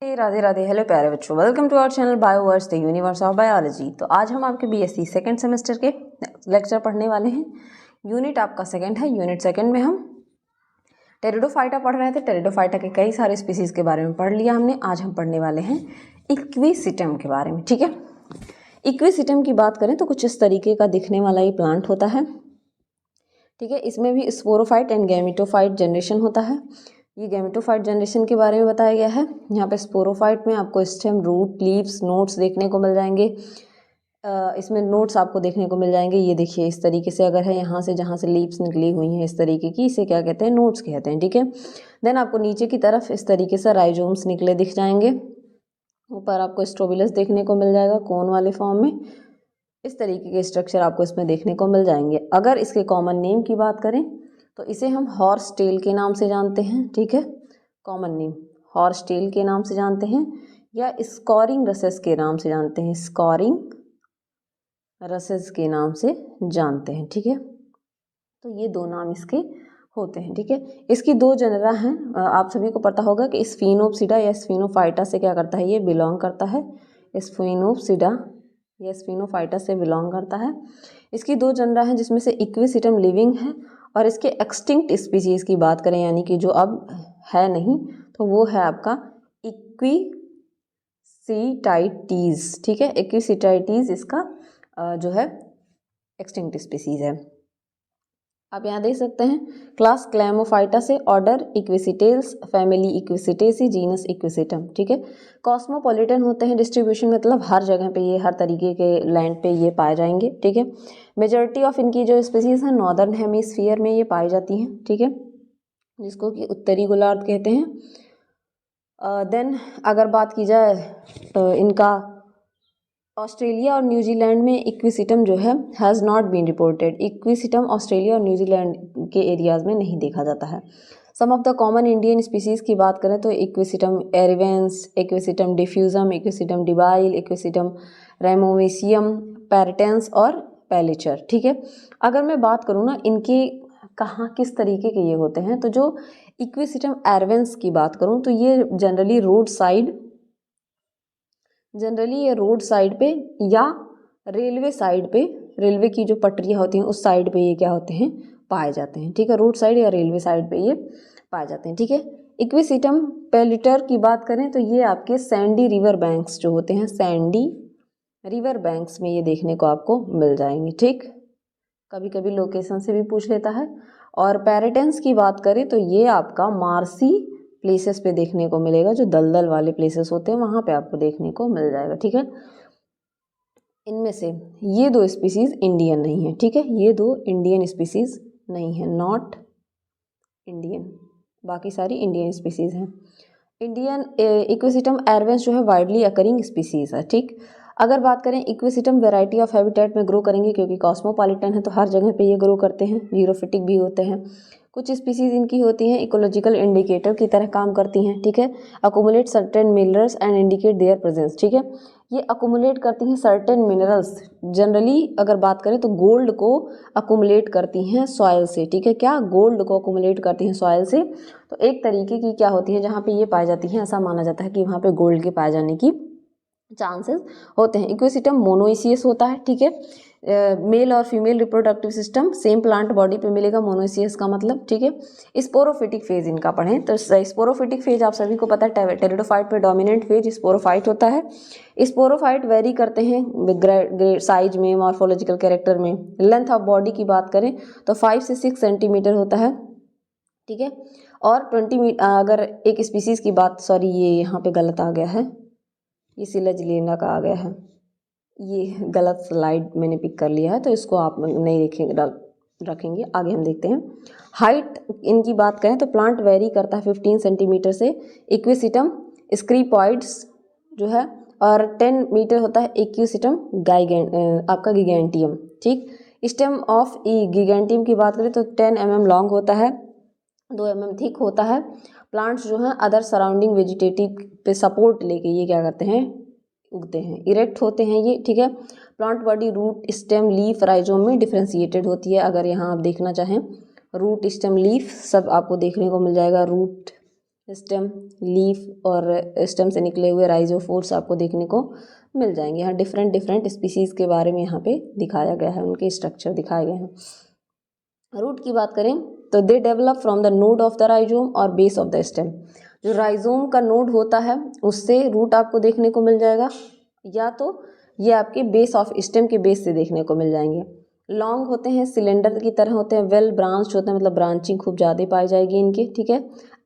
Radhe Radhe. Hello प्यारे बच्चों, welcome to our channel Bioverse the universe of biology. तो आज हम आपके बीएससी सेकंड सेमेस्टर के लेक्चर पढ़ने वाले हैं। यूनिट आपका सेकंड है। यूनिट सेकंड में हम टेरिडोफाइटा पढ़ रहे थे। टेरिडोफाइटा के कई सारे स्पीसीज के बारे में पढ़ लिया हमने। आज हम पढ़ने वाले हैं इक्विसिटम के बारे में। ठीक है, इक्विसिटम की बात करें तो कुछ इस तरीके का दिखने वाला ये प्लांट होता है। ठीक है, इसमें भी स्पोरोफाइट एंड गैमेटोफाइट जनरेशन होता है। ये गैमेटोफाइट जनरेशन के बारे में बताया गया है। यहाँ पे स्पोरोफाइट में आपको स्टेम, रूट, लीव्स, नोट्स देखने को मिल जाएंगे। इसमें नोट्स आपको देखने को मिल जाएंगे। ये देखिए इस तरीके से अगर है, यहाँ से जहाँ से लीव्स निकली हुई हैं इस तरीके की, इसे क्या कहते हैं? नोट्स कहते हैं। ठीक है, देन आपको नीचे की तरफ इस तरीके से राइजोम्स निकले दिख जाएंगे। ऊपर आपको स्ट्रोबिलस देखने को मिल जाएगा कोन वाले फॉर्म में। इस तरीके के स्ट्रक्चर आपको इसमें देखने को मिल जाएंगे। अगर इसके कॉमन नेम की बात करें तो इसे हम हॉर्स टेल के नाम से जानते हैं। ठीक है, कॉमन नेम हॉर्स टेल के नाम से जानते हैं या स्कॉरिंग रसेस के नाम से जानते हैं। स्कॉरिंग रसेस के नाम से जानते हैं। ठीक है, तो ये दो नाम इसके होते हैं। ठीक है, इसकी दो जनरा हैं। आप सभी को पता होगा कि स्फिनोप्सिडा या स्फिनोफाइटा से क्या करता है? ये बिलोंग करता है। स्फिनोप्सिडा या स्फिनोफाइटा से बिलोंग करता है। इसकी दो जनरा हैं जिसमें से इक्विसिटम लिविंग है और इसके एक्सटिंक्ट स्पीसीज की बात करें यानी कि जो अब है नहीं, तो वो है आपका इक्विसिटाइटीज। ठीक है, इक्विसिटाइटीज इसका जो है एक्सटिंक्ट स्पीसीज है। आप यहाँ देख सकते हैं क्लास क्लैमोफाइटा से, ऑर्डर इक्विसिटेल्स, फैमिली इक्विसिटेसी, जीनस इक्विसिटम। ठीक है, कॉस्मोपॉलिटन होते हैं डिस्ट्रीब्यूशन, मतलब हर जगह पे ये, हर तरीके के लैंड पे ये पाए जाएंगे। ठीक है, मेजॉरिटी ऑफ इनकी जो स्पीसीज हैं नॉर्दर्न हेमिस्फीयर में ये पाई जाती हैं। ठीक है, जिसको कि उत्तरी गोलार्ध कहते हैं। देन अगर बात की जाए तो इनका ऑस्ट्रेलिया और न्यूजीलैंड में इक्विसिटम जो है has not been reported. Equisetum Australia और न्यूजीलैंड के एरियाज़ में नहीं देखा जाता है। Some of the common Indian species की बात करें तो equisetum arvense, equisetum diffusum, equisetum debile, equisetum ramosissimum, pratense और पैलिचर। ठीक है, अगर मैं बात करूँ ना इनके कहाँ किस तरीके के ये होते हैं, तो जो इक्विसिटम एरिवेंस की बात करूँ तो ये जनरली ये रोड साइड पे या रेलवे साइड पे, रेलवे की जो पटरियाँ होती हैं उस साइड पे ये क्या होते हैं? पाए जाते हैं। ठीक है, रोड साइड या रेलवे साइड पे ये पाए जाते हैं। ठीक है, इक्विसिटम पेलिटर की बात करें तो ये आपके सैंडी रिवर बैंक्स जो होते हैं, सैंडी रिवर बैंक्स में ये देखने को आपको मिल जाएंगे। ठीक, कभी कभी लोकेशन से भी पूछ लेता है। और पैरेटेंस की बात करें तो ये आपका मार्सी प्लेसेस पे देखने को मिलेगा, जो दलदल वाले प्लेसेस होते हैं वहाँ पे आपको देखने को मिल जाएगा। ठीक है, इनमें से ये दो स्पीसीज इंडियन नहीं है। ठीक है, ये दो इंडियन स्पीसीज नहीं है, नॉट इंडियन। बाकी सारी इंडियन स्पीसीज हैं। इंडियन इक्विसिटम एरिवेंस जो है वाइडली अकरिंग स्पीसीज है। ठीक, अगर बात करें इक्विसिटम वैरायटी ऑफ हैबिटेट में ग्रो करेंगे क्योंकि कॉस्मोपॉलिटन है तो हर जगह पे ये ग्रो करते हैं। जीरोफिटिक भी होते हैं। कुछ स्पीसीज इनकी होती हैं इकोलॉजिकल इंडिकेटर की तरह काम करती हैं। ठीक है, accumulate certain minerals and indicate there presence. ठीक है, ये अकोमुलेट करती हैं सर्टेन मिनरल्स। जनरली अगर बात करें तो गोल्ड को अकोमुलेट करती हैं सॉइल से। ठीक है, क्या गोल्ड को अकोमुलेट करती हैं सॉइल से, तो एक तरीके की क्या होती है जहाँ पे ये पाई जाती हैं, ऐसा माना जाता है कि वहाँ पे गोल्ड के पाए जाने की चांसेस होते हैं। इक्विसिटम मोनोइसियस होता है। ठीक है, मेल और female reproductive system same plant body पे मिलेगा, मोनोइसियस का मतलब। ठीक है, स्पोरोफिटिक फेज इनका पढ़ें तो स्पोरोफिटिक फेज आप सभी को पता है टेरिडोफाइट पे डोमिनेंट फेज स्पोरोफाइट होता है। स्पोरोफाइट वेरी करते हैं साइज में, मॉर्फोलॉजिकल कैरेक्टर में। लेंथ ऑफ बॉडी की बात करें तो 5 से 6 सेंटीमीटर होता है। ठीक है, और 20 अगर एक स्पीसीज की बात, सॉरी ये यहाँ पे गलत आ गया है, ये सिलज लेना का आ गया है, ये गलत स्लाइड मैंने पिक कर लिया है तो इसको आप नहीं रखेंगे। आगे हम देखते हैं। हाइट इनकी बात करें तो प्लांट वेरी करता है 15 सेंटीमीटर से। इक्विसिटम स्क्रीपॉइड्स जो है, और 10 मीटर होता है इक्विसिटम आपका गिगेंटियम। ठीक, स्टेम ऑफ गिगेंटियम की बात करें तो 10 mm लॉन्ग होता है, 2 mm थिक होता है। प्लांट्स जो हैं अदर सराउंडिंग वेजिटेटिव पे सपोर्ट लेके ये क्या करते हैं? उगते हैं, इरेक्ट होते हैं ये। ठीक है, plant body root, stem, leaf, rhizome में डिफ्रेंशिएटेड होती है। अगर यहाँ आप देखना चाहें रूट, स्टेम, लीफ सब आपको देखने को मिल जाएगा। रूट, स्टेम, लीफ और स्टेम से निकले हुए राइजोफोर्स आपको देखने को मिल जाएंगे। यहाँ डिफरेंट डिफरेंट स्पीसीज़ के बारे में यहाँ पे दिखाया गया है, उनके स्ट्रक्चर दिखाए गए हैं। रूट की बात करें तो they develop from the node of the rhizome और बेस ऑफ द स्टेम। जो राइजोम का नोड होता है उससे रूट आपको देखने को मिल जाएगा, या तो ये आपके बेस ऑफ स्टेम के बेस से देखने को मिल जाएंगे। लॉन्ग होते हैं, सिलेंडर की तरह होते हैं, वेल ब्रांच्ड होते हैं, मतलब ब्रांचिंग खूब ज़्यादा पाई जाएगी इनके, ठीक है।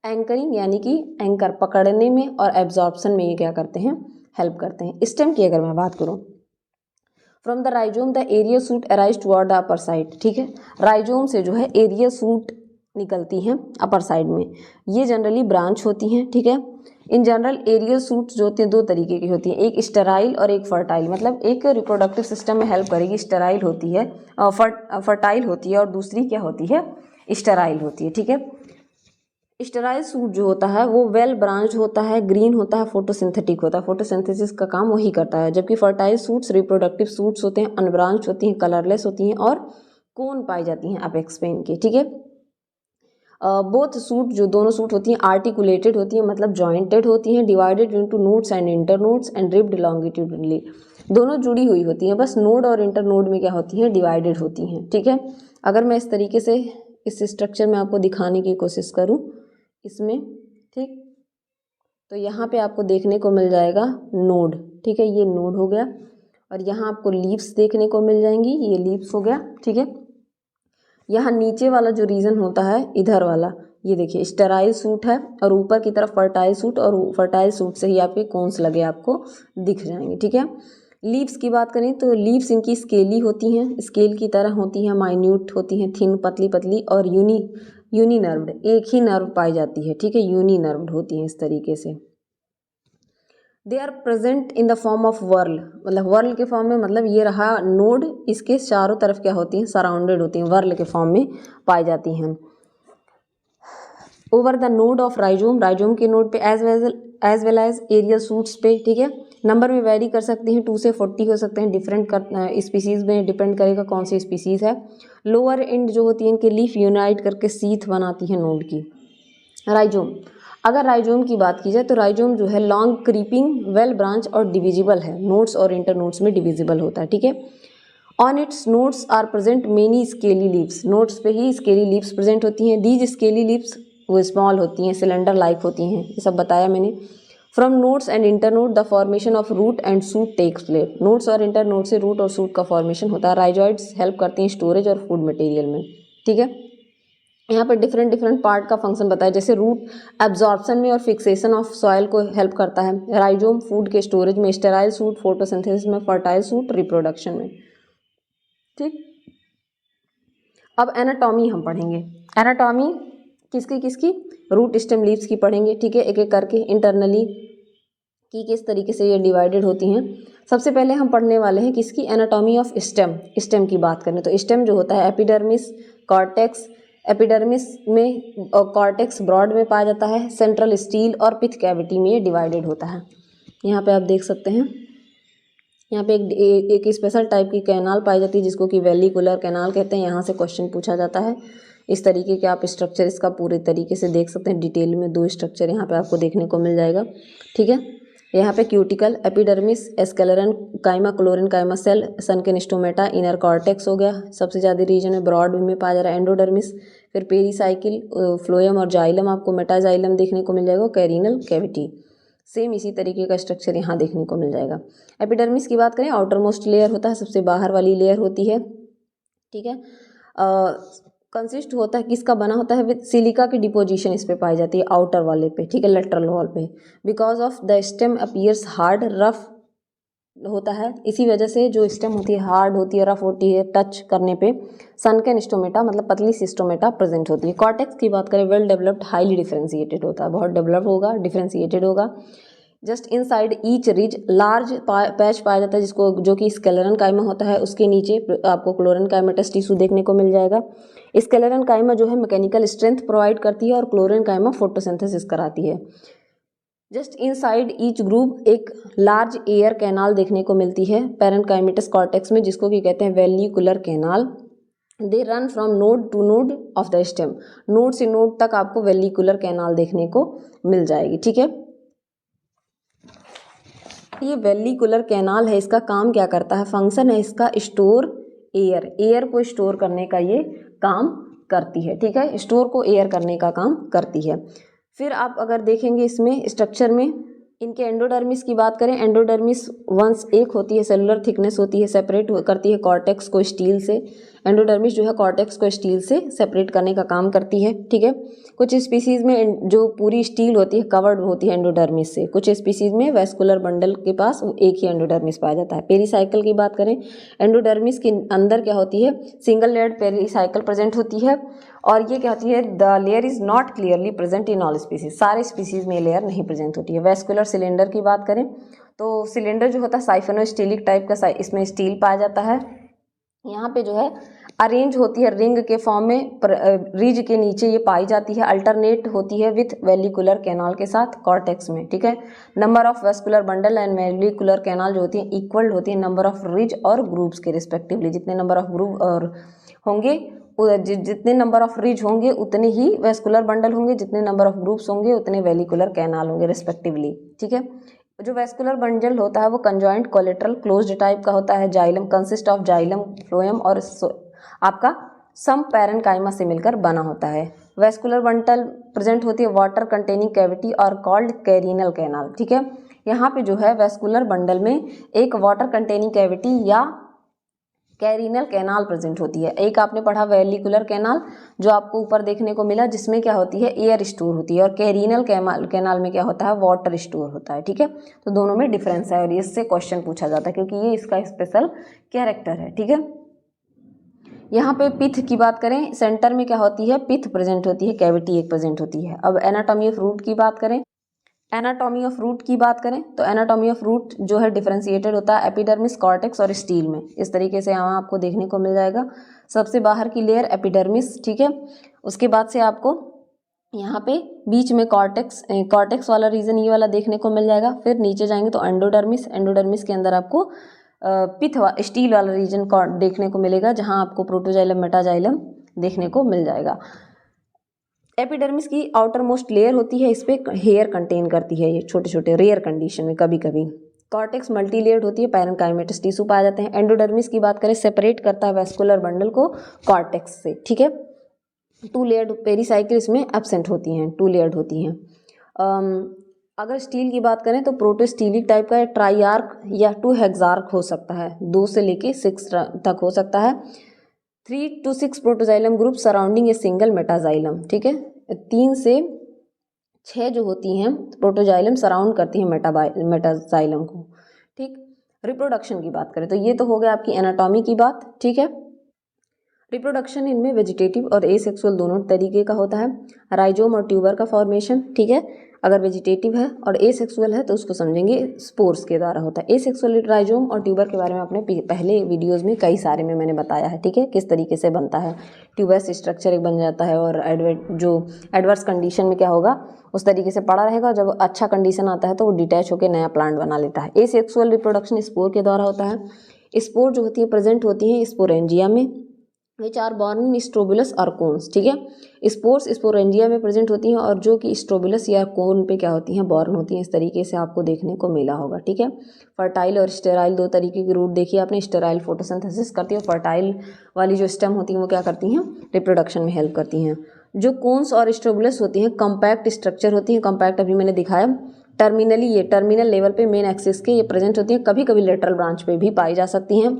एंकरिंग यानी कि एंकर पकड़ने में और एब्जॉर्प्शन में ये क्या करते हैं, हेल्प करते हैं। स्टेम की अगर मैं बात करूँ, from the rhizome the area suit arise toward the upper side, ठीक है। राइजोम से जो है एरिया सूट निकलती हैं अपर साइड में, ये जनरली ब्रांच होती हैं, ठीक है। इन जनरल एरियल सूट्स जो होती हैं दो तरीके की होती हैं, एक स्टेराइल और एक फर्टाइल, मतलब एक रिप्रोडक्टिव सिस्टम में हेल्प करेगी, स्टेराइल होती है, फर्टाइल होती है, और दूसरी क्या होती है, स्टेराइल होती है, ठीक है। स्टेराइल सूट जो होता है वो वेल ब्रांच होता है, ग्रीन होता है, फोटोसिंथेटिक होता है, फोटोसिंथेसिस का काम वही करता है। जबकि फर्टाइल सूट्स रिप्रोडक्टिव सूट्स होते हैं, अनब्रांच होती हैं, कलरलेस होती हैं और कोन पाई जाती हैं अपेक्स पे इनके, ठीक है। बोथ सूट जो दोनों सूट होती हैं आर्टिकुलेटेड होती हैं, मतलब जॉइंटेड होती हैं, divided into nodes and inter nodes and ribbed longitudinally, दोनों जुड़ी हुई होती हैं, बस नोड और इंटर नोड में क्या होती हैं, डिवाइडेड होती हैं, ठीक है। अगर मैं इस तरीके से इस स्ट्रक्चर में आपको दिखाने की कोशिश करूँ इसमें, ठीक, तो यहाँ पे आपको देखने को मिल जाएगा नोड, ठीक है, ये नोड हो गया, और यहाँ आपको लीव्स देखने को मिल जाएंगी, ये लीव्स हो गया, ठीक है। यहाँ नीचे वाला जो रीजन होता है इधर वाला, ये देखिए स्टेराइल सूट है, और ऊपर की तरफ फर्टाइल सूट, और फर्टाइल सूट से ही आपके कोन्स लगे आपको दिख जाएंगे, ठीक है। लीव्स की बात करें तो लीव्स इनकी स्केली होती हैं, स्केल की तरह होती हैं, माइन्यूट होती हैं, थिन पतली पतली, और यूनी नर्व्ड, एक ही नर्व पाई जाती है, ठीक है, यूनी नर्व्ड होती हैं इस तरीके से। They are present in the form of whorl, मतलब वर्ल के फॉर्म में, मतलब ये रहा नोड, इसके चारों तरफ क्या होती हैं, सराउंडेड होती हैं, वर्ल के फॉर्म में पाई जाती हैं। Over the node of rhizome, rhizome के नोड पे as well as aerial shoots पे, ठीक है। नंबर में वेरी कर सकती हैं, 2 से 40 हो सकते हैं, डिफरेंट स्पीसीज़ में डिपेंड करेगा कौन सी स्पीसीज़ है। लोअर एंड जो होती है इनके लीफ यूनाइट करके सीथ बनाती है नोड की। राइजोम, अगर राइजोम की बात की जाए तो राइजोम जो है लॉन्ग क्रीपिंग वेल ब्रांच और डिविजिबल है, नोड्स और इंटर नोड्स में डिविजिबल होता है, ठीक है। On its nodes are present many scaly leaves, nodes पे ही स्केली लीव्स प्रेजेंट होती हैं। दीज स्केली लीव्स वो स्मॉल होती हैं, सिलेंडर लाइक होती हैं, ये सब बताया मैंने। From nodes and internode the formation of root and shoot takes place, nodes और इंटर नोड से रूट और सूट का फॉर्मेशन होता है। राइजोइड्स हेल्प करती हैं स्टोरेज और फूड मटेरियल में, ठीक है। यहाँ पर डिफरेंट डिफरेंट पार्ट का फंक्शन बताया, जैसे रूट एब्जॉर्प्शन में और फिक्सेशन ऑफ सॉइल को हेल्प करता है, राइजोम फूड के स्टोरेज में, स्टेराइल सूट फोटोसिंथेसिस में, फर्टाइल सूट रिप्रोडक्शन में, ठीक। अब एनाटॉमी हम पढ़ेंगे, एनाटॉमी किसकी किसकी, रूट स्टेम लीव्स की पढ़ेंगे, ठीक है, एक एक करके। इंटरनली कि किस तरीके से ये डिवाइडेड होती हैं। सबसे पहले हम पढ़ने वाले हैं किसकी, एनाटॉमी ऑफ स्टेम। स्टेम की बात करें तो स्टेम जो होता है एपिडर्मिस, कॉर्टेक्स, एपिडर्मिस में कॉर्टेक्स ब्रॉड में पाया जाता है, सेंट्रल स्टील और पिथ कैविटी में ये डिवाइडेड होता है। यहाँ पे आप देख सकते हैं, यहाँ पे एक स्पेशल टाइप की कैनाल पाई जाती है जिसको कि वेलिकुलर कैनाल कहते हैं। यहाँ से क्वेश्चन पूछा जाता है इस तरीके के, आप स्ट्रक्चर इसका पूरे तरीके से देख सकते हैं डिटेल में। 2 स्ट्रक्चर यहाँ पे आपको देखने को मिल जाएगा, ठीक है। यहाँ पे cuticle, epidermis, sclerenchyma, chlorenchyma cell, sunken stomata, inner cortex हो गया, सबसे ज़्यादा रीजन में ब्रॉड में पाया जा रहा है एंडोडर्मिस, फिर पेरीसाइकिल, फ्लोएम और जाइलम, आपको मेटाजाइलम देखने को मिल जाएगा, कैरिनल कैविटी। सेम इसी तरीके का स्ट्रक्चर यहाँ देखने को मिल जाएगा। एपिडर्मिस की बात करें, आउटर मोस्ट लेयर होता है, सबसे बाहर वाली लेयर होती है, ठीक है। कंसिस्ट होता है, किसका बना होता है, विद सिलिका की डिपोजिशन इस पे पाई जाती है आउटर वाले पे, ठीक है, लेटरल वॉल पे। Because of the stem appears hard, rough होता है, इसी वजह से जो स्टेम होती है हार्ड होती है, रफ होती है, टच करने पे। सनकेन स्टोमेटा मतलब पतली सी स्टोमेटा प्रेजेंट होती है। कॉर्टेक्स की बात करें, वेल डेवलप्ड, हाईली डिफरेंशिएटेड होता है, बहुत डेवलप होगा, डिफरेंशिएटेड होगा। Just inside each ridge large patch पाया जाता है जिसको, जो कि स्केलेरन काइमा होता है, उसके नीचे आपको क्लोरन काइमेटस टिश्यू देखने को मिल जाएगा। स्केलेरन काइमा जो है मैकेनिकल स्ट्रेंथ प्रोवाइड करती है और क्लोरन काइमा फोटोसिंथेसिस कराती है। जस्ट इनसाइड ईच ग्रुप एक लार्ज एयर कैनाल देखने को मिलती है पैरेन्काइमेटस कॉर्टेक्स में, जिसको कि कहते हैं vallecular canal. They run from node to node of the stem, node से नोड तक आपको वेलिकुलर कैनाल देखने को मिल जाएगी, ठीक है। ये वेलिकुलर कैनाल है, इसका काम क्या करता है, फंक्शन है इसका स्टोर एयर, एयर को स्टोर करने का ये काम करती है, ठीक है, स्टोर को एयर करने का काम करती है। फिर आप अगर देखेंगे इसमें स्ट्रक्चर में इनके एंडोडर्मिस की बात करें, एंडोडर्मिस वंस एक होती है, सेलुलर थिकनेस होती है, सेपरेट करती है कॉर्टेक्स को स्टील से, एंडोडर्मिस जो है कॉर्टेक्स को स्टील से सेपरेट करने का काम करती है, ठीक है। कुछ स्पीसीज में जो पूरी स्टील होती है कवर्ड होती है एंडोडर्मिस से, कुछ स्पीसीज में वेस्कुलर बंडल के पास एक ही एंडोडर्मिस पाया जाता है। पेरीसाइकिल की बात करें, एंडोडर्मिस के अंदर क्या होती है, सिंगल लेयर्ड पेरीसाइकिल प्रेजेंट होती है, और ये क्या होती है, the layer is not clearly present in all species, सारे स्पीसीज में लेयर नहीं प्रेजेंट होती है। वेस्कुलर सिलेंडर की बात करें तो सिलेंडर जो होता है साइफोनोस्टेलिक टाइप का, इसमें स्टील पाया जाता है। यहाँ पे जो है अरेंज होती है रिंग के फॉर्म में, रिज के नीचे ये पाई जाती है, अल्टरनेट होती है विथ वेलिकुलर कैनाल के साथ कॉर्टेक्स में, ठीक है। Number of vascular bundle and vallecular canal जो होती है इक्वल होती है नंबर ऑफ रिज और ग्रुप्स के रिस्पेक्टिवली, जितने नंबर ऑफ ग्रुप और होंगे, जितने नंबर ऑफ रिज होंगे उतने ही वेस्कुलर बंडल होंगे, जितने नंबर ऑफ ग्रुप्स होंगे उतने वेलिकुलर कैनाल होंगे रिस्पेक्टिवली, ठीक है। जो वेस्कुलर बंडल होता है वो कंजॉइंट कोलेटरल क्लोज्ड टाइप का होता है, xylem consist of xylem phloem और आपका सम पैरेन्काइमा से मिलकर बना होता है। वेस्कुलर बंडल प्रेजेंट होती है वाटर कंटेनिंग कैविटी और कॉल्ड कैरिनल कैनाल, ठीक है। यहाँ पे जो है वेस्कुलर बंडल में एक वाटर कंटेनिंग कैविटी या कैरिनल कैनाल प्रेजेंट होती है। एक आपने पढ़ा वेलिकुलर कैनाल जो आपको ऊपर देखने को मिला, जिसमें क्या होती है, एयर स्टोर होती है, और कैरिनल कैनाल में क्या होता है, वाटर स्टोर होता है, ठीक है। तो दोनों में डिफरेंस है और इससे क्वेश्चन पूछा जाता है क्योंकि ये इसका स्पेशल कैरेक्टर है, ठीक है। यहाँ पे पिथ की बात करें, सेंटर में क्या होती है, पिथ प्रेजेंट होती है, कैविटी एक प्रेजेंट होती है। अब एनाटॉमी ऑफ रूट की बात करें, एनाटॉमी ऑफ रूट की बात करें तो एनाटॉमी ऑफ रूट जो है डिफरेंशिएटेड होता है एपिडर्मिस, कॉर्टेक्स और स्टील में, इस तरीके से यहाँ आपको देखने को मिल जाएगा। सबसे बाहर की लेयर एपिडर्मिस, ठीक है, उसके बाद से आपको यहाँ पे बीच में कॉर्टेक्स वाला रीजन ये वाला देखने को मिल जाएगा। फिर नीचे जाएंगे तो एंडोडर्मिस, एंडोडर्मिस के अंदर आपको पिथ स्टील वाला रीजन देखने को मिलेगा, जहाँ आपको प्रोटोजाइलम मेटाजाइलम देखने को मिल जाएगा। एपिडर्मिस की आउटर मोस्ट लेयर होती है, इस पर हेयर कंटेन करती है, ये छोटे छोटे रेयर कंडीशन में कभी कभी। कॉर्टेक्स मल्टी लेयर्ड होती है, पैरेन्काइमेटस टिश्यू पाए जाते हैं। एंडोडर्मिस की बात करें, सेपरेट करता है वेस्कुलर बंडल को कॉर्टेक्स से, ठीक है। टू लेयर्ड पेरीसाइकिल इसमें एब्सेंट होती हैं, टू लेयर्ड होती हैं। अगर स्टील की बात करें तो प्रोटोस्टीलिक टाइप का ट्राईआर्क या 2 हेक्सार्क हो सकता है, 2 से लेके 6 तक हो सकता है। 3 to 6 protoxylem group surrounding a single metaxylem, ठीक है। 3 से 6 जो होती हैं प्रोटोजाइलम सराउंड करती हैं मेटाजाइलम को, ठीक। रिप्रोडक्शन की बात करें तो ये तो हो गया आपकी एनाटॉमी की बात, ठीक है। रिप्रोडक्शन इनमें वेजिटेटिव और एसेक्सुअल दोनों तरीके का होता है। राइजोम और ट्यूबर का फॉर्मेशन, ठीक है, अगर वेजिटेटिव है, और एसेक्सुअल है तो उसको समझेंगे स्पोर्स के द्वारा होता है। एसेक्सुअल राइजोम और ट्यूबर के बारे में आपने पहले वीडियोस में कई सारे में मैंने बताया है, ठीक है, किस तरीके से बनता है। ट्यूबस स्ट्रक्चर एक बन जाता है और जो एडवर्स कंडीशन में क्या होगा उस तरीके से पड़ा रहेगा, जब अच्छा कंडीशन आता है तो वो डिटैच होकर नया प्लांट बना लेता है। एसेक्सुअल रिप्रोडक्शन स्पोर के द्वारा होता है। स्पोर जो होती है प्रेजेंट होती हैं स्पोरेंजिया में, विच आर बॉर्न इन स्ट्रोबुलस और कोन्स, ठीक है। स्पोर्स स्पोरेंजिया में प्रेजेंट होती हैं और जो कि स्ट्रोबुलस या कोन पे क्या होती हैं, बॉर्न होती हैं, इस तरीके से आपको देखने को मिला होगा, ठीक है। फर्टाइल और स्टेराइल दो तरीके की रूट देखी आपने, स्टेराइल फोटोसिंथेसिस करती है, फर्टाइल वाली जो स्टेम होती हैं वो क्या करती हैं, रिप्रोडक्शन में हेल्प करती हैं। जो कोन्स और स्ट्रोबुलस होती हैं कॉम्पैक्ट स्ट्रक्चर होती हैं, कॉम्पैक्ट अभी मैंने दिखाया। टर्मिनली ये टर्मिनल लेवल पे मेन एक्सिस के ये प्रेजेंट होती हैं, कभी कभी लेटरल ब्रांच पे भी पाई जा सकती हैं।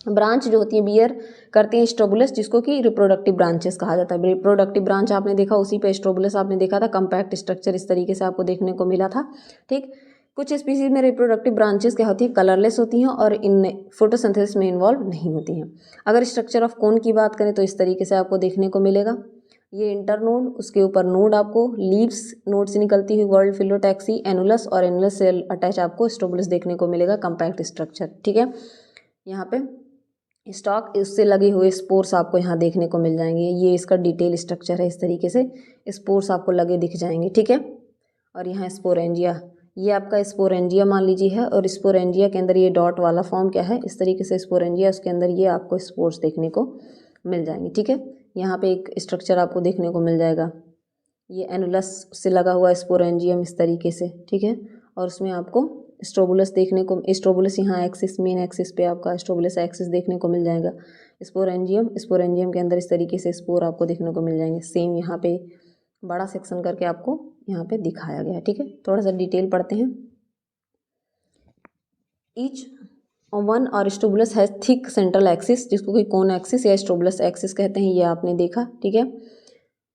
ब्रांच जो होती है बियर करती हैं स्ट्रोबुलस, जिसको कि रिप्रोडक्टिव ब्रांचेस कहा जाता है। रिप्रोडक्टिव ब्रांच आपने देखा, उसी पे स्ट्रोबुलस आपने देखा था, कॉम्पैक्ट स्ट्रक्चर इस तरीके से आपको देखने को मिला था, ठीक। कुछ स्पीसीज में रिप्रोडक्टिव ब्रांचेस क्या होती है, कलरलेस होती हैं और इन फोटोसिंथेसिस में इन्वॉल्व नहीं होती हैं। अगर स्ट्रक्चर ऑफ कोन की बात करें तो इस तरीके से आपको देखने को मिलेगा, ये इंटर नोड, उसके ऊपर नोड आपको लीव्स नोड से निकलती हुई वर्ल्ड फिलोटैक्सी, एनुलस और एनुलस सेल अटैच आपको स्ट्रोबुलस देखने को मिलेगा, कॉम्पैक्ट स्ट्रक्चर, ठीक है। यहाँ पे स्टॉक इससे लगे हुए स्पोर्स आपको यहाँ देखने को मिल जाएंगे, ये इसका डिटेल स्ट्रक्चर है, इस तरीके से स्पोर्स आपको लगे दिख जाएंगे, ठीक है। और यहाँ स्पोरेंजिया, ये आपका स्पोरेंजिया मान लीजिए है, और स्पोरेंजिया के अंदर ये डॉट वाला फॉर्म क्या है, इस तरीके से स्पोरेंजिया, उसके अंदर ये आपको स्पोर्स देखने को मिल जाएंगे। ठीक है, यहाँ पे एक स्ट्रक्चर आपको देखने को मिल जाएगा, ये एनुलस से लगा हुआ स्पोरेंजियम इस तरीके से। ठीक है, और उसमें आपको स्ट्रोबुलस देखने को, स्ट्रोबुलस यहाँ एक्सिस, मेन एक्सिस पे आपका स्ट्रोबुलस एक्सिस देखने को मिल जाएगा। स्पोरेंजियम के अंदर इस तरीके से स्पोर आपको देखने को मिल जाएंगे। सेम यहाँ पे बड़ा सेक्शन करके आपको यहाँ पे दिखाया गया है। ठीक है, थोड़ा सा डिटेल पढ़ते हैं। ईच वन और स्ट्रोबुलस हैज थिक सेंट्रल एक्सिस, जिसको कि कोन एक्सिस या स्ट्रोबुलस एक्सिस कहते हैं, ये आपने देखा। ठीक है,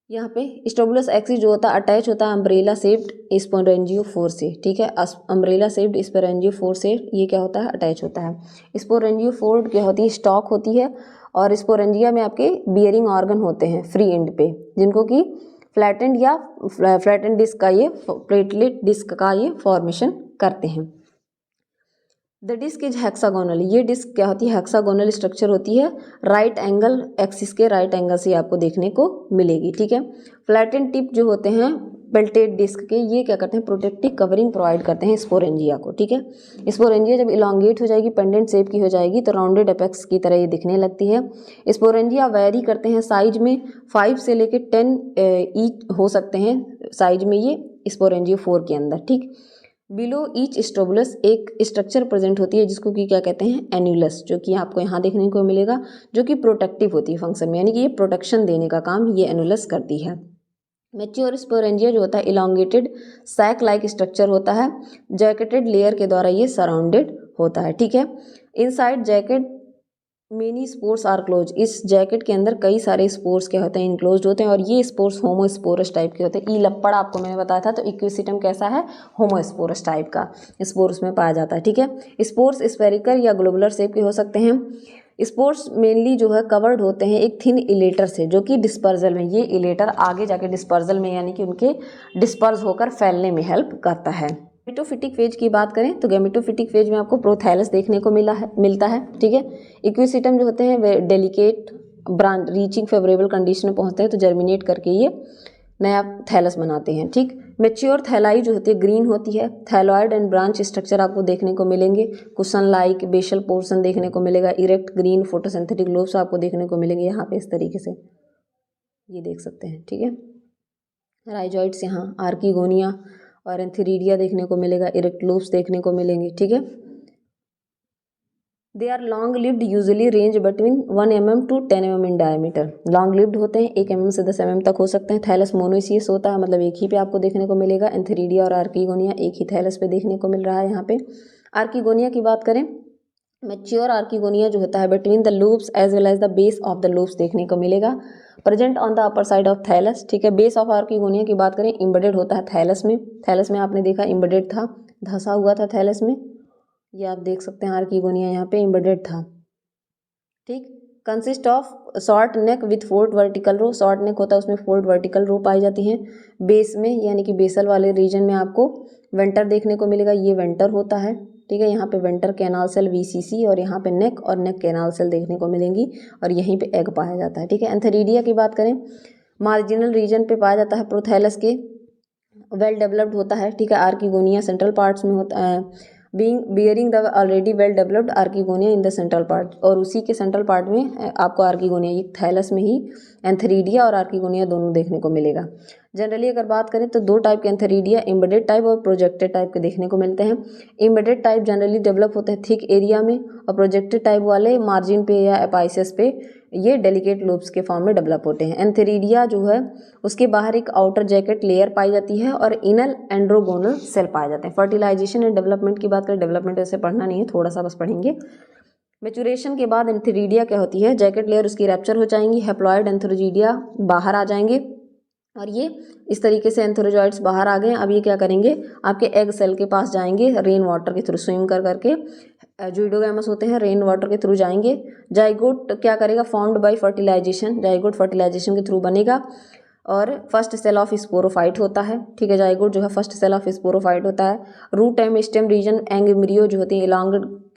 यहाँ पे स्ट्रोबुलस एक्सिस जो होता है अटैच होता है अम्ब्रेला शेप्ड स्पोरेंजियोफोर से। ठीक है, अम्ब्रेला शेप्ड स्पोरेंजियोफोर से ये क्या होता है, अटैच होता है। स्पोरेंजियोफोर क्या होती है, स्टॉक होती है, और स्पोरेंजिया में आपके बियरिंग ऑर्गन होते हैं फ्री एंड पे, जिनको कि फ्लैटेंड डिस्क का ये प्लेटलेट डिस्क का ये फॉर्मेशन करते हैं। द डिस्क इज हेक्सागोनल, ये डिस्क क्या होती है, हेक्सागोनल स्ट्रक्चर होती है, राइट एंगल एक्सिस के राइट एंगल से आपको देखने को मिलेगी। ठीक है, फ्लैटेंड टिप जो होते हैं पेल्टेड डिस्क के, ये क्या करते हैं, प्रोटेक्टिव कवरिंग प्रोवाइड करते हैं स्पोरेंजिया को। ठीक है, स्पोरेंजिया जब इलांगेट हो जाएगी, पेंडेंट शेप की हो जाएगी, तो राउंडेड एपेक्स की तरह ये दिखने लगती है। स्पोरेंजिया वेरी करते हैं साइज में, 5 से लेके 10 ईच हो सकते हैं साइज में ये स्पोरेंजियोफोर के अंदर। ठीक, बिलो ईच स्ट्रोबुलस एक स्ट्रक्चर प्रेजेंट होती है, जिसको कि क्या कहते हैं, एन्युलस, जो कि आपको यहाँ देखने को मिलेगा, जो कि प्रोटेक्टिव होती है फंक्शन में, यानी कि ये प्रोटेक्शन देने का काम ये एन्युलस करती है। मैच्योर स्पोरेंजिया जो होता है इलांगेटेड सैक लाइक स्ट्रक्चर होता है, जैकेटेड लेयर के द्वारा ये सराउंडेड होता है। ठीक है, inside jacket many spores are close, इस जैकेट के अंदर कई सारे स्पोर्स क्या होते हैं, इनक्लोज होते हैं, और ये स्पोर्स होमोस्पोरस टाइप के होते हैं। ई लप्पड़ आपको मैंने बताया था, तो इक्विसिटम कैसा है, होमोस्पोरस टाइप का स्पोर्स में पाया जाता है। ठीक है, स्पोर्स स्फेरिकल या ग्लोबुलर शेप के हो सकते हैं। स्पोर्स मेनली जो है कवर्ड होते हैं एक थिन इलेटर से, जो कि डिस्पर्जल में, ये इलेटर आगे जाके डिस्पर्जल में यानी कि उनके डिस्पर्स होकर फैलने में हेल्प करता है। गैमेटोफिटिक फेज की बात करें तो गैमेटोफिटिक फेज में आपको प्रोथैलस देखने को मिलता है। ठीक है, इक्विसिटम जो होते हैं वे delicate branch reaching favourable condition में पहुंचते हैं, तो जर्मिनेट करके ये नया थैलस बनाते हैं। ठीक, मैच्योर थैलाई जो होती है ग्रीन होती है। थैलॉइड एंड ब्रांच स्ट्रक्चर आपको देखने को मिलेंगे, कुशन लाइक बेशल पोर्शन देखने को मिलेगा, इरेक्ट ग्रीन फोटोसिंथेटिक लोब्स आपको देखने को मिलेंगे यहाँ पे इस तरीके से, ये देख सकते हैं। ठीक है, राइजॉइड्स यहाँ, आर्किगोनिया और एंथेरिडिया देखने को मिलेगा, इरेक्ट लोब्स देखने को मिलेंगे। ठीक है, they are long lived, usually range between 1 mm to 10 mm in diameter. Long lived होते हैं, 1 mm से 10 mm तक हो सकते हैं। थैलस मोनोसियस होता है, मतलब एक ही पे आपको देखने को मिलेगा। एंथेरिडिया और आर्किगोनिया एक ही थैलस पे देखने को मिल रहा है। यहाँ पे आर्किगोनिया की बात करें, मैच्योर आर्किगोनिया जो होता है between the loops as well as the base of the loops देखने को मिलेगा, present on the upper side of thallus. ठीक है, बेस ऑफ आर्किगोनिया की बात करें, इम्बेडेड होता है थैलस में। थैलस में आपने देखा इम्बेडेड था, धंसा हुआ था थैलस में, ये आप देख सकते हैं आर्किगोनिया यहाँ पे इम्बेडेड था। ठीक, consist of short neck with four vertical row, short neck होता है उसमें फोर्ड वर्टिकल रो पाई जाती हैं। बेस में यानी कि बेसल वाले रीजन में आपको वेंटर देखने को मिलेगा, ये वेंटर होता है। ठीक है, यहाँ पे वेंटर कैनाल सेल VCC, और यहाँ पे नेक और नेक कैनाल सेल देखने को मिलेंगी, और यहीं पे एग पाया जाता है। ठीक है, एंथेरिडिया की बात करें, मार्जिनल रीजन पे पाया जाता है, प्रोथैलस के वेल डेवलप्ड होता है। ठीक है, आर्किगोनिया सेंट्रल पार्ट्स में होता है, bearing the already well developed archegonia in the central part, और उसी के सेंट्रल पार्ट में आपको आर्किगोनिया, ये थैलस में ही एंथेरिडिया और आर्किगोनिया दोनों देखने को मिलेगा। जनरली अगर बात करें तो दो टाइप के एंथेरिडिया, इम्बेडेड टाइप और प्रोजेक्टेड टाइप के देखने को मिलते हैं। इम्बेडेड टाइप जनरली डेवलप होते हैं थिक एरिया में, और प्रोजेक्टेड टाइप वाले मार्जिन पे या एपाइसिस पे ये डेलिकेट लूप्स के फॉर्म में डेवलप होते हैं। एंथेरिडिया जो है उसके बाहर एक आउटर जैकेट लेयर पाई जाती है, और इनर एंड्रोगोनल सेल पाए जाते हैं। फर्टिलाइजेशन एंड डेवलपमेंट की बात करें, डेवलपमेंट ऐसे पढ़ना नहीं है, थोड़ा सा बस पढ़ेंगे। मैचुरेशन के बाद एंथेरिडिया क्या होती है, जैकेट लेयर उसकी रैप्चर हो जाएंगी, हैप्लॉइड एंथेरोजिडिया बाहर आ जाएंगे, और ये इस तरीके से एंथेरोजॉइड्स बाहर आ गए। अब ये क्या करेंगे, आपके एग सेल के पास जाएंगे, रेन वाटर के थ्रू स्विम कर करके, जूडोगैमस होते हैं, रेन वाटर के थ्रू जाएंगे। जाइगोट क्या करेगा, formed by fertilization, zygote fertilization के थ्रू बनेगा, और फर्स्ट सेल ऑफ स्पोरोफाइट होता है। ठीक है, जाइगोट जो है फर्स्ट सेल ऑफ स्पोरोफाइट होता है। Root and stem region and embryo जो होती हैं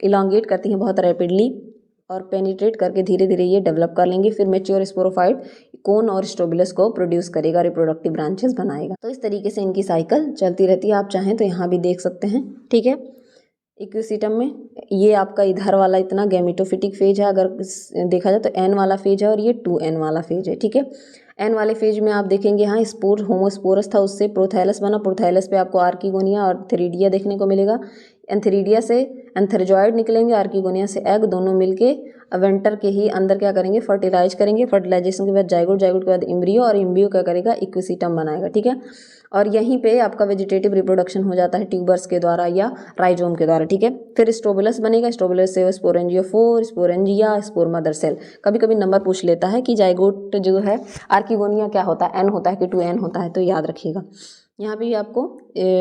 इलांगेट करती हैं बहुत रैपिडली, और पेनिट्रेट करके धीरे धीरे ये डेवलप कर लेंगे। फिर मैच्योर स्पोरोफाइट कोन और स्टोबिलस को प्रोड्यूस करेगा, रिप्रोडक्टिव ब्रांचेस बनाएगा। तो इस तरीके से इनकी साइकिल चलती रहती है। आप चाहें तो यहाँ भी देख सकते हैं। ठीक है, इक्विसिटम में ये आपका इधर वाला इतना गैमेटोफिटिक फेज है, अगर देखा जाए तो एन वाला फेज है और ये 2n वाला फेज है, ठीक है। एन वाले फेज में आप देखेंगे यहाँ स्पोर होमोस्पोरस था, उससे प्रोथैलस बना, प्रोथैलस पे आपको आर्किगोनिया और थ्रिडिया देखने को मिलेगा। एंथेरिडिया से एंथेरिजॉइड निकलेंगे, आर्किगोनिया से एग, दोनों मिलके अवेंटर के ही अंदर क्या करेंगे, फर्टिलाइज करेंगे। फर्टिलाइजेशन के बाद जाइगोट, जाइगोट के बाद एम्ब्रियो, और एम्ब्रियो क्या करेगा, इक्विसिटम बनाएगा, ठीक है। और यहीं पे आपका वेजिटेटिव रिप्रोडक्शन हो जाता है ट्यूबर्स के द्वारा या राइजोम के द्वारा, ठीक है। फिर स्ट्रोबिलस बनेगा, स्ट्रोबिलस से sporangiophore, sporangia, spore mother cell. कभी कभी नंबर पूछ लेता है कि जाइगोट जो है आर्किगोनिया क्या होता है, एन होता है कि 2n होता है, तो याद रखिएगा। यहाँ भी आपको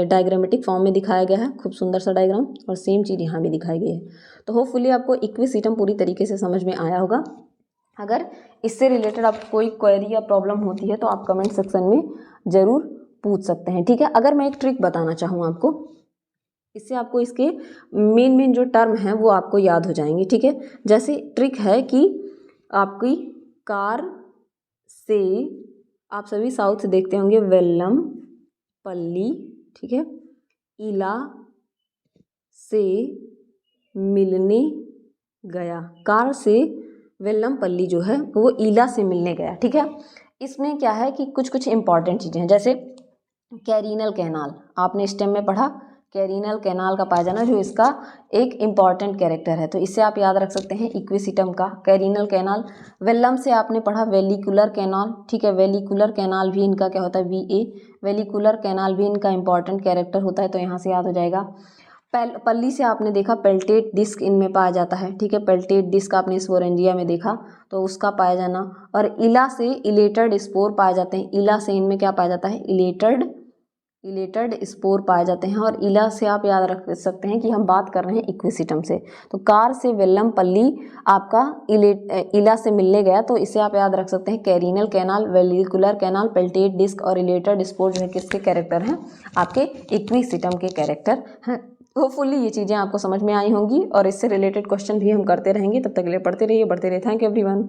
डायग्रामेटिक फॉर्म में दिखाया गया है, खूब सुंदर सा डायग्राम, और सेम चीज़ यहाँ भी दिखाई गई है। तो होपफुली आपको इक्विसिटम पूरी तरीके से समझ में आया होगा। अगर इससे रिलेटेड आपको कोई क्वेरी या प्रॉब्लम होती है तो आप कमेंट सेक्शन में ज़रूर पूछ सकते हैं, ठीक है। अगर मैं एक ट्रिक बताना चाहूँ आपको, इससे आपको इसके मेन जो टर्म हैं वो आपको याद हो जाएंगे, ठीक है। जैसे ट्रिक है कि आपकी कार से, आप सभी साउथ देखते होंगे, वेल्लम पल्ली, ठीक है, इला से मिलने गया। कार से वेल्लम पल्ली जो है वो इला से मिलने गया, ठीक है। इसमें क्या है कि कुछ कुछ इंपॉर्टेंट चीज़ें हैं, जैसे कैरिनल कैनाल, आपने स्टेम में पढ़ा, कैरिनल कैनाल का पाया जाना जो इसका एक इम्पॉर्टेंट कैरेक्टर है, तो इससे आप याद रख सकते हैं इक्विसिटम का कैरिनल कैनाल। वेल्लम से आपने पढ़ा वेलिकुलर कैनाल, ठीक है, वेलिकुलर कैनाल भी इनका क्या होता है, VA, वेलिकुलर कैनाल भी इनका इंपॉर्टेंट कैरेक्टर होता है, तो यहाँ से याद हो जाएगा। पल्ली से आपने देखा पेल्टेट डिस्क इनमें पाया जाता है, ठीक है, पेल्टेट डिस्क आपने स्पोरेंजिया में देखा तो उसका पाया जाना। और इला से इलेटेड स्पोर पाए जाते हैं, इला से इनमें क्या पाया जाता है, इलेटेड स्पोर पाए जाते हैं। और इला से आप याद रख सकते हैं कि हम बात कर रहे हैं इक्विसिटम से, तो कार से वेल्लम पल्ली आपका इला से मिलने गया, तो इसे आप याद रख सकते हैं कैरिनल कैनाल, वेलिकुलर कैनाल, पेल्टेट डिस्क और इलेटेड स्पोर जो है किसके कैरेक्टर हैं, आपके इक्विसिटम के कैरेक्टर हैं। होपफुली ये चीज़ें आपको समझ में आई होंगी और इससे रिलेटेड क्वेश्चन भी हम करते रहेंगे। तब तक के लिए पढ़ते रहिए, बढ़ते रहिए। Thank you everyone.